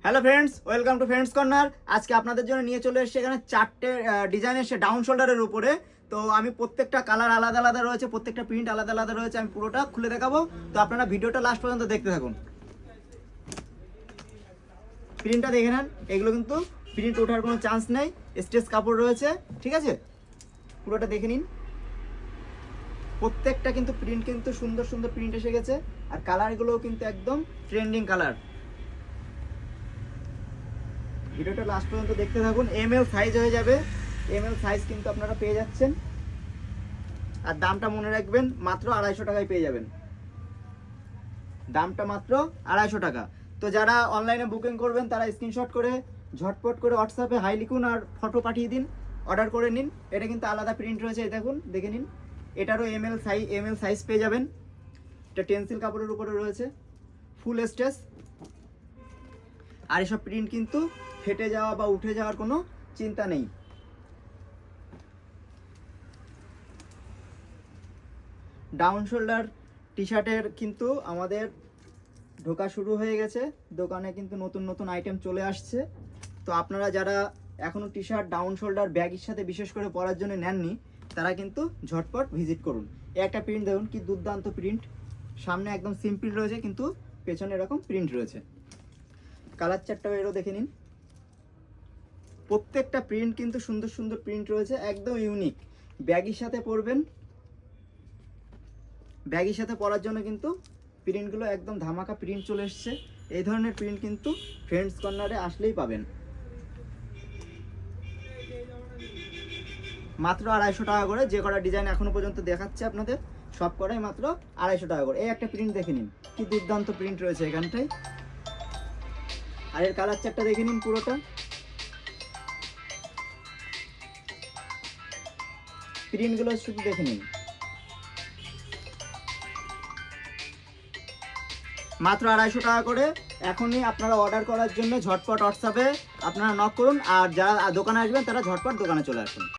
Hello friends, welcome to friends corner. আজকে আপনাদের জন্য নিয়ে চলে এসেছে এখানে 4টে ডিজাইন এসে ডাউন শোল্ডারের উপরে। তো আমি প্রত্যেকটা কালার আলাদা আলাদা রয়েছে, প্রত্যেকটা প্রিন্ট আলাদা আলাদা রয়েছে, আমি পুরোটা খুলে দেখাবো। তো আপনারা ভিডিওটা লাস্ট পর্যন্ত দেখতে থাকুন। প্রিন্টটা দেখে নেন, এগুলো কিন্তু প্রিন্ট ওঠার কোনো চান্স নেই, স্ট্রেচ কাপড় রয়েছে, ঠিক আছে? পুরোটা দেখে নিন। প্রত্যেকটা কিন্তু প্রিন্ট কিন্তু সুন্দর সুন্দর প্রিন্ট এসে গেছে, আর কালারগুলোও কিন্তু একদম ট্রেন্ডিং কালার। ভিডিওটা লাস্ট পর্যন্ত দেখতে থাকুন। এমএল সাইজ হয়ে যাবে, এমএল সাইজ কিন্তু আপনারা পেয়ে যাচ্ছেন। আর দামটা মনে রাখবেন, মাত্র 250 টাকায় পেয়ে যাবেন। দামটা মাত্র 250 টাকা। তো যারা অনলাইনে বুকিং করবেন তারা স্ক্রিনশট করে ঝটপট করে হোয়াটসঅ্যাপে হাই লিখুন আর ফটো পাঠিয়ে দিন, অর্ডার করে নিন। এটা কিন্তু আলাদা প্রিন্ট রয়েছে, এই দেখুন, দেখে নিন। এটারও এমএল সাইজ পেয়ে যাবেন। এটা টেন্সিল কাপড়ের উপরে রয়েছে, ফুল স্ট্রেচ। আর এসব প্রিন্ট কিন্তু ফেটে যাওয়া বা উঠে যাওয়ার কোনো চিন্তা নেই। ডাউন শোল্ডার টি শার্টের কিন্তু আমাদের ঢোকা শুরু হয়ে গেছে, দোকানে কিন্তু নতুন নতুন আইটেম চলে আসছে। তো আপনারা যারা এখনও টি শার্ট ডাউন শোল্ডার ব্যাগের সাথে বিশেষ করে পরার জন্য নেননি, তারা কিন্তু ঝটপট ভিজিট করুন। এই একটা প্রিন্ট দেখুন, কি দুর্দান্ত প্রিন্ট। সামনে একদম সিম্পল রয়েছে, কিন্তু পেছনে এরকম প্রিন্ট রয়েছে। কালার চারটাও এরও দেখে নিন। প্রত্যেকটা প্রিন্ট কিন্তু সুন্দর সুন্দর প্রিন্ট রয়েছে, একদম ইউনিক। ব্যাগের সাথে পরবেন, ব্যাগের সাথে পরার জন্য কিন্তু প্রিন্টগুলো একদম ধামাকা প্রিন্ট চলে এসছে। এই ধরনের প্রিন্ট কিন্তু ফ্রেন্ডস কর্নারে আসলেই পাবেন। মাত্র 250 টাকা করে। যে কটা ডিজাইন এখনো পর্যন্ত দেখাচ্ছে আপনাদের, সব কটাই মাত্র 250 টাকা করে। এই একটা প্রিন্ট দেখে নিন, কি দুর্দান্ত প্রিন্ট রয়েছে এখানটায়। আর এর কালার চারটা দেখে নিন পুরোটা। প্রিন্টগুলো শুধু দেখে নিন। মাত্র 250 টাকা করে। এখনই আপনারা অর্ডার করার জন্য ঝটপট হোয়াটসঅ্যাপে আপনারা নক করুন, আর যারা দোকানে আসবেন তারা ঝটপট দোকানে চলে আসুন।